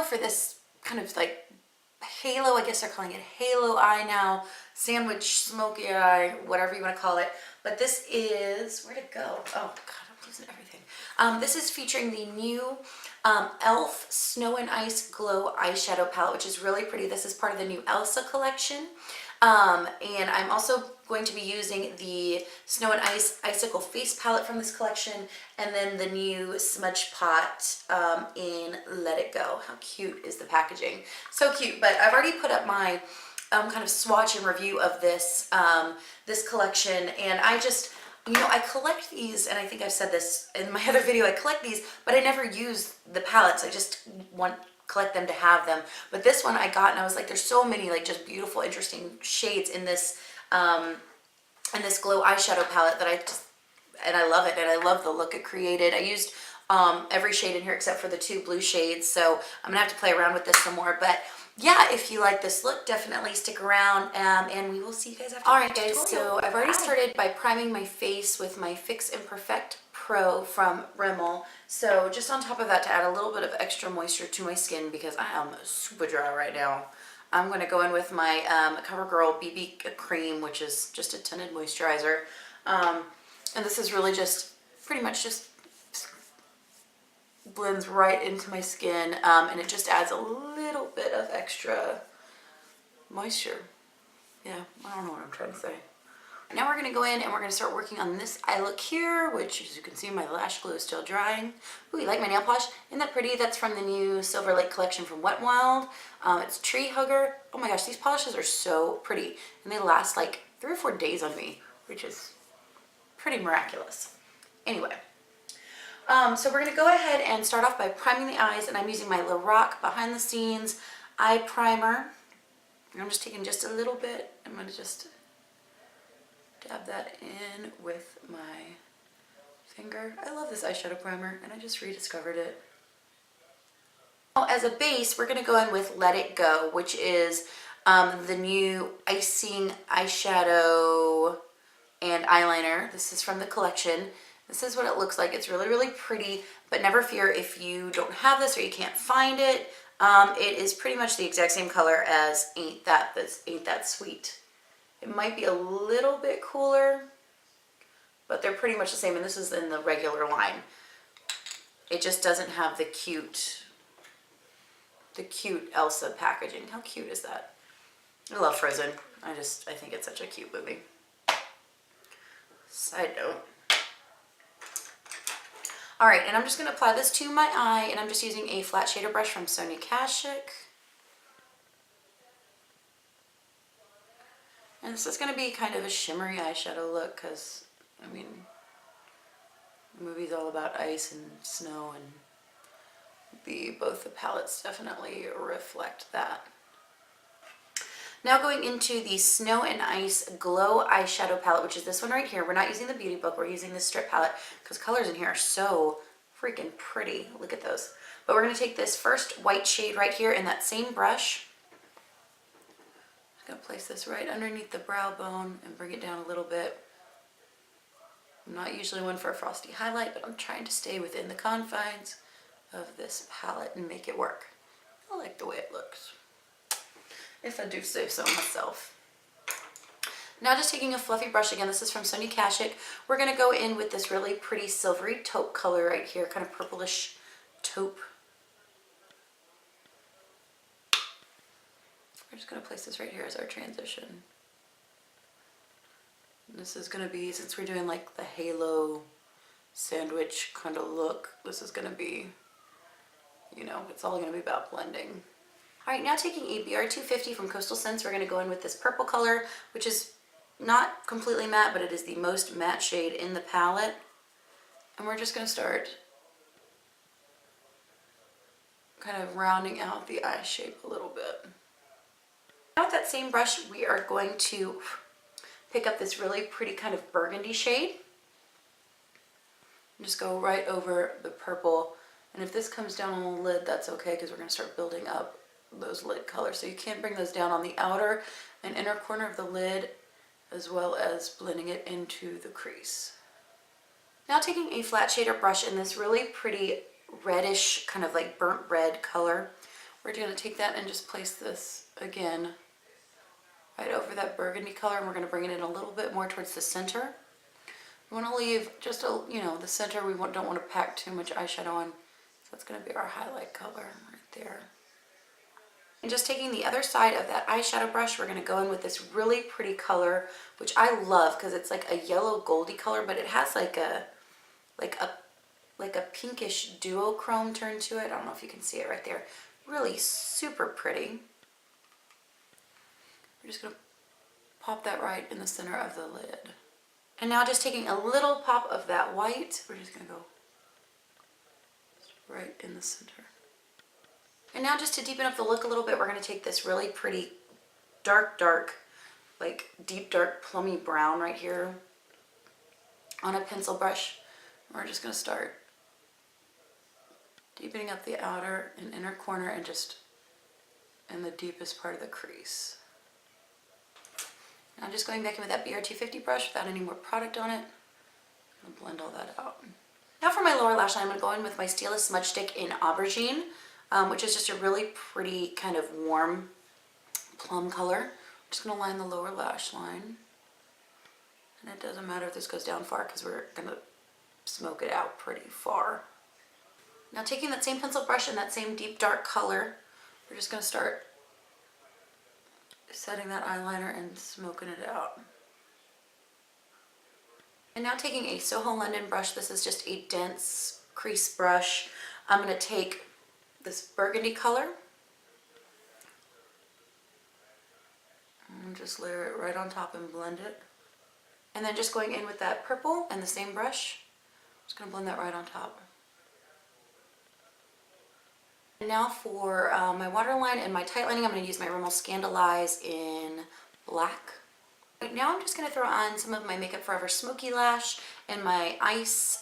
go for this kind of like halo, I guess they're calling it halo eye now, sandwich smoky eye, whatever you want to call it. But this is, where'd it go? Oh God, I'm losing everything. This is featuring the new e.l.f. Snow and Ice Glow Eyeshadow Palette, which is really pretty. This is part of the new Elsa collection. And I'm also going to be using the Snow and Ice Icicle Face Palette from this collection, and then the new Smudge Pot in Let It Go. How cute is the packaging? So cute, but I've already put up my kind of swatch and review of this, this collection, and I just, you know, I collect these, and I think I've said this in my other video, I collect these, but I never use the palettes. I just collect them to have them. But this one I got, and I was like, there's so many like just beautiful, interesting shades in this glow eyeshadow palette that I love it, and I love the look it created. I used every shade in here except for the 2 blue shades, so I'm gonna have to play around with this some more. But yeah, if you like this look, definitely stick around, and we will see you guys after. All right, guys, so I've already started by priming my face with my Fix and Perfect Pro from Rimmel. So just on top of that, to add a little bit of extra moisture to my skin, because I am super dry right now, I'm going to go in with my Covergirl BB cream, which is just a tinted moisturizer. And this is really just pretty much just blends right into my skin, and it just adds a little bit of extra moisture. Yeah, I don't know what I'm trying to say. Now we're going to go in and we're going to start working on this eye look here, which, as you can see, my lash glue is still drying. Ooh, you like my nail polish? Isn't that pretty? That's from the new Silver Lake collection from Wet n Wild. It's Tree Hugger. Oh my gosh, these polishes are so pretty, and they last like 3 or 4 days on me, which is pretty miraculous. Anyway, so we're going to go ahead and start off by priming the eyes, and I'm using my Lorac Behind the Scenes Eye Primer. I'm just taking just a little bit. I'm going to just dab that in with my finger. I love this eyeshadow primer, and I just rediscovered it. Now, as a base, we're going to go in with Let It Go, which is the new icing eyeshadow and eyeliner. This is from the collection. This is what it looks like. It's really, really pretty, but never fear if you don't have this or you can't find it. It is pretty much the exact same color as Ain't That Sweet. It might be a little bit cooler, but they're pretty much the same, and this is in the regular line. It just doesn't have the cute Elsa packaging. How cute is that? I love Frozen. I think it's such a cute movie. Side note. All right, and I'm just going to apply this to my eye, and I'm just using a flat shader brush from Sonia Kashuk. And this is going to be kind of a shimmery eyeshadow look, because, I mean, the movie's all about ice and snow, and both the palettes definitely reflect that. Now going into the Snow and Ice Glow Eyeshadow Palette, which is this one right here. We're not using the Beauty Book, we're using this strip palette, because colors in here are so freaking pretty. Look at those. But we're going to take this first white shade right here in that same brush. I'm going to place this right underneath the brow bone and bring it down a little bit. I'm not usually one for a frosty highlight, but I'm trying to stay within the confines of this palette and make it work. I like the way it looks, if I do say so myself. Now just taking a fluffy brush again, this is from Sonia Kashuk. We're going to go in with this really pretty silvery taupe color right here, kind of purplish taupe. We're just going to place this right here as our transition. And this is going to be, since we're doing like the halo sandwich kind of look, this is going to be, you know, it's all going to be about blending. All right, now taking a BR250 from Coastal Scents, we're going to go in with this purple color, which is not completely matte, but it is the most matte shade in the palette. And we're just going to start kind of rounding out the eye shape a little bit. Now with that same brush, we are going to pick up this really pretty kind of burgundy shade. And just go right over the purple. And if this comes down on the lid, that's okay, because we're going to start building up those lid colors. So you can't bring those down on the outer and inner corner of the lid, as well as blending it into the crease. Now taking a flat shader brush in this really pretty reddish, kind of like burnt red color, We're going to take that and just place this again right over that burgundy color, and we're going to bring it in a little bit more towards the center. We want to leave just a, the center. We don't want to pack too much eyeshadow on. So that's going to be our highlight color right there. And just taking the other side of that eyeshadow brush, we're going to go in with this really pretty color, which I love because it's like a yellow goldy color, but it has like a pinkish duochrome turn to it. I don't know if you can see it right there. Really super pretty. We're just going to pop that right in the center of the lid. And now just taking a little pop of that white, we're just going to go right in the center. And now just to deepen up the look a little bit, we're going to take this really pretty dark, like deep dark plummy brown right here on a pencil brush. And we're just going to start deepening up the outer and inner corner and just in the deepest part of the crease. Now just going back in with that BR250 brush without any more product on it. I'm going to blend all that out. Now for my lower lash line, I'm going to go in with my Stila Smudge Stick in Aubergine, which is just a really pretty kind of warm plum color. I'm just going to line the lower lash line. And it doesn't matter if this goes down far because we're going to smoke it out pretty far. Now taking that same pencil brush and that same deep dark color, we're just going to start setting that eyeliner and smoking it out. And now taking a Soho London brush, this is just a dense crease brush. I'm going to take this burgundy color and just layer it right on top and blend it. And then just going in with that purple and the same brush, I'm just going to blend that right on top. And now for my waterline and my tight lining, I'm going to use my Rimmel Scandalize in black. Right now I'm just going to throw on some of my Makeup Forever Smoky Lash and my Ice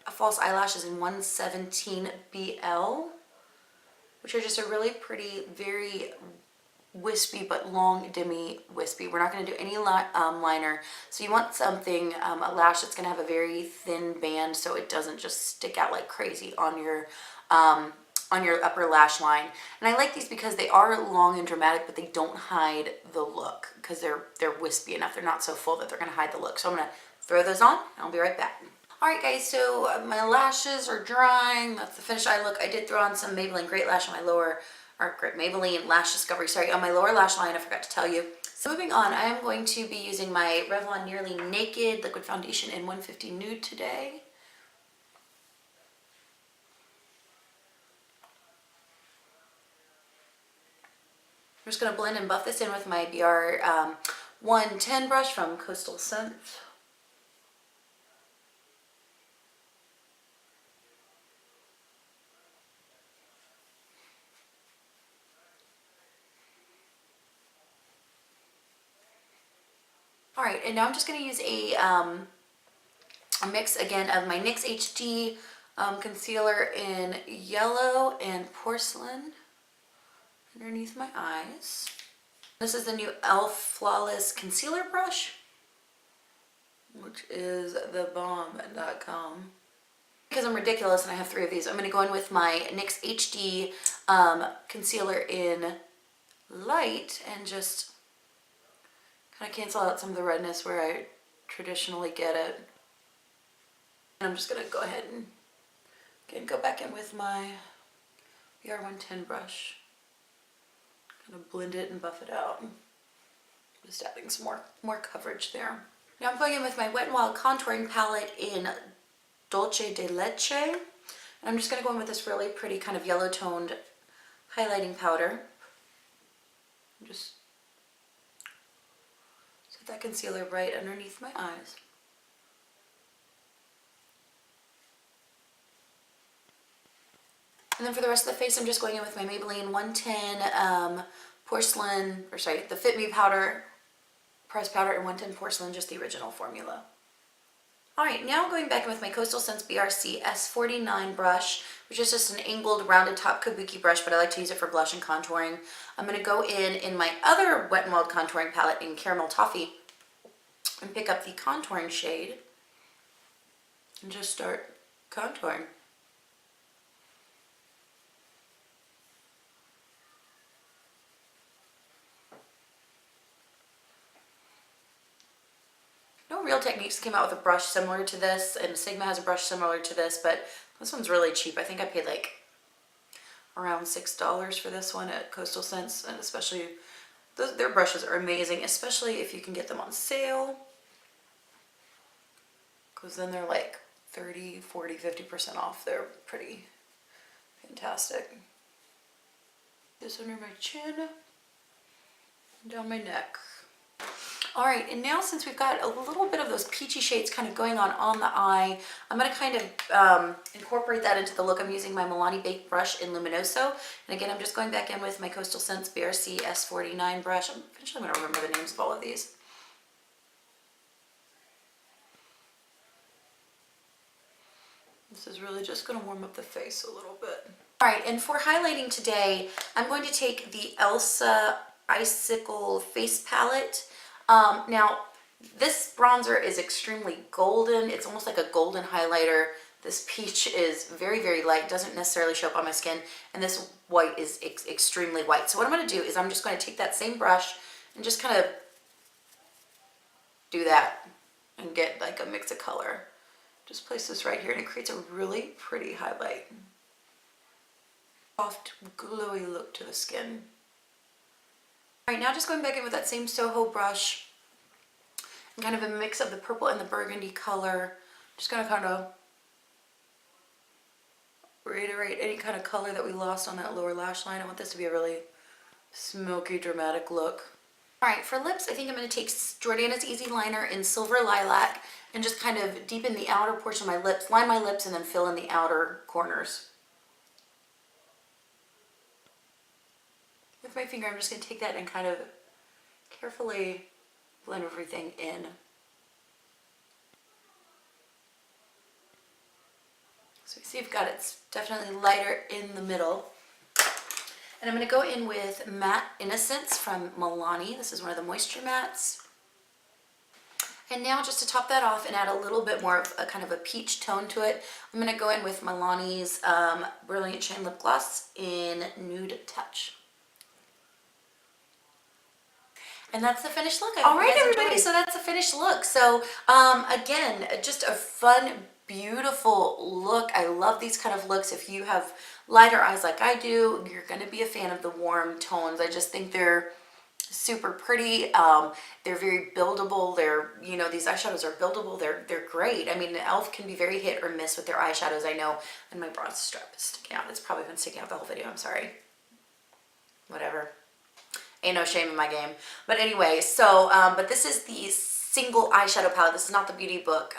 false eyelashes in 117 BL, which are just a really pretty, very wispy but long demi wispy. We're not going to do any liner, so you want something, a lash that's going to have a very thin band so it doesn't just stick out like crazy on your upper lash line. And I like these because they are long and dramatic, but they don't hide the look because they're wispy enough. They're not so full that they're going to hide the look. So I'm going to throw those on and I'll be right back. Alright guys, so my lashes are drying. That's the finished eye look. I did throw on some Maybelline Great Lash on my lower, or Maybelline Lash Discovery, sorry, on my lower lash line. I forgot to tell you. So moving on, I am going to be using my Revlon Nearly Naked Liquid Foundation in 150 Nude today. I'm just going to blend and buff this in with my BR 110 brush from Coastal Scents. Alright, and now I'm just going to use a mix again of my NYX HD concealer in Yellow and Porcelain underneath my eyes. This is the new e.l.f. Flawless Concealer Brush, which is thebomb.com. Because I'm ridiculous and I have 3 of these, I'm going to go in with my NYX HD concealer in Light and just kind of cancel out some of the redness where I traditionally get it. And I'm just going to go ahead and again go back in with my BR 110 brush. Kind of blend it and buff it out. Just adding some more coverage there. Now I'm going in with my Wet n Wild contouring palette in Dulce de Leche. And I'm just going to go in with this really pretty kind of yellow toned highlighting powder. Just set that concealer right underneath my eyes. And then for the rest of the face, I'm just going in with my Maybelline 110 Porcelain, or sorry, the Fit Me powder, pressed powder in 110 Porcelain, just the original formula. Alright, now going back in with my Coastal Scents BRC S49 brush, which is just an angled, rounded top kabuki brush, but I like to use it for blush and contouring. I'm going to go in my other Wet n Wild contouring palette in Caramel Toffee and pick up the contouring shade and just start contouring. Real Techniques came out with a brush similar to this, and Sigma has a brush similar to this, but this one's really cheap. I think I paid like around $6 for this one at Coastal Scents, and especially their brushes are amazing, especially if you can get them on sale, because then they're like 30, 40, 50% off. They're pretty fantastic. This under my chin, down my neck. All right, and now since we've got a little bit of those peachy shades kind of going on the eye, I'm going to kind of incorporate that into the look. I'm using my Milani Baked brush in Luminoso. And again, I'm just going back in with my Coastal Scents BRC S49 brush. I'm eventually going to remember the names of all of these. This is really just going to warm up the face a little bit. All right, and for highlighting today, I'm going to take the Elsa Icicle face palette. Now, this bronzer is extremely golden. It's almost like a golden highlighter. This peach is very, very light, doesn't necessarily show up on my skin, and this white is extremely white. So what I'm going to do is I'm just going to take that same brush and just kind of do that and get like a mix of color. Just place this right here, and it creates a really pretty highlight. Soft, glowy look to the skin. All right, now just going back in with that same Soho brush and kind of a mix of the purple and the burgundy color. Just gonna kind of reiterate any kind of color that we lost on that lower lash line. I want this to be a really smoky, dramatic look. All right, for lips, I think I'm gonna take Jordana's Easy Liner in Silver Lilac and just kind of deepen the outer portion of my lips, line my lips, and then fill in the outer corners. With my finger, I'm just going to take that and kind of carefully blend everything in. So you see I've got it's definitely lighter in the middle. And I'm going to go in with Matte Innocense from Milani. This is one of the moisture mattes. And now just to top that off and add a little bit more of a kind of a peach tone to it, I'm going to go in with Milani's Brilliant Shine Lip Gloss in Nude Touch. And that's the finished look. All right, everybody, so that's the finished look. So again, just a fun, beautiful look. I love these kind of looks. If you have lighter eyes like I do, you're going to be a fan of the warm tones. I just think they're super pretty. They're very buildable. They're, you know, these eyeshadows are buildable. They're great. I mean, e.l.f. can be very hit or miss with their eyeshadows, I know. And my bronze strap is sticking out. It's probably been sticking out the whole video. I'm sorry. Whatever. Ain't no shame in my game. But anyway, so, but this is the single eyeshadow palette. This is not the beauty book,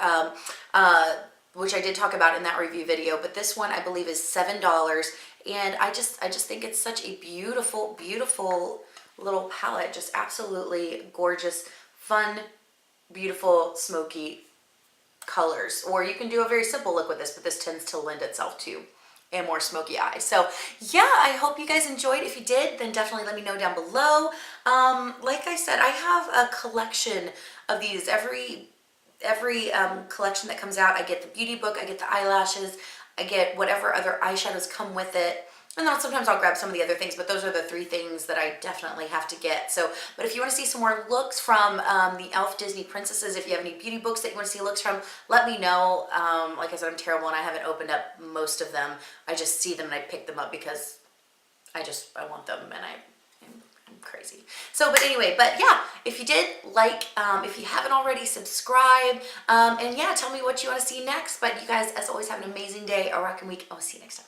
which I did talk about in that review video. But this one, I believe, is $7. And I just think it's such a beautiful, beautiful little palette. Just absolutely gorgeous, fun, beautiful, smoky colors. Or you can do a very simple look with this, but this tends to lend itself to and more smoky eyes. So yeah, I hope you guys enjoyed. If you did, then definitely let me know down below. Like I said, I have a collection of these. Every collection that comes out, I get the beauty book, I get the eyelashes, I get whatever other eyeshadows come with it. And then sometimes I'll grab some of the other things, but those are the 3 things that I definitely have to get. So, but if you want to see some more looks from the e.l.f. Disney princesses, if you have any beauty books that you want to see looks from, let me know. Like I said, I'm terrible and I haven't opened up most of them. I just see them and I pick them up because I want them and I'm crazy. So, but anyway, but yeah, if you did, like, if you haven't already, subscribe. And yeah, tell me what you want to see next. But you guys, as always, have an amazing day, a rockin' week. I'll see you next time.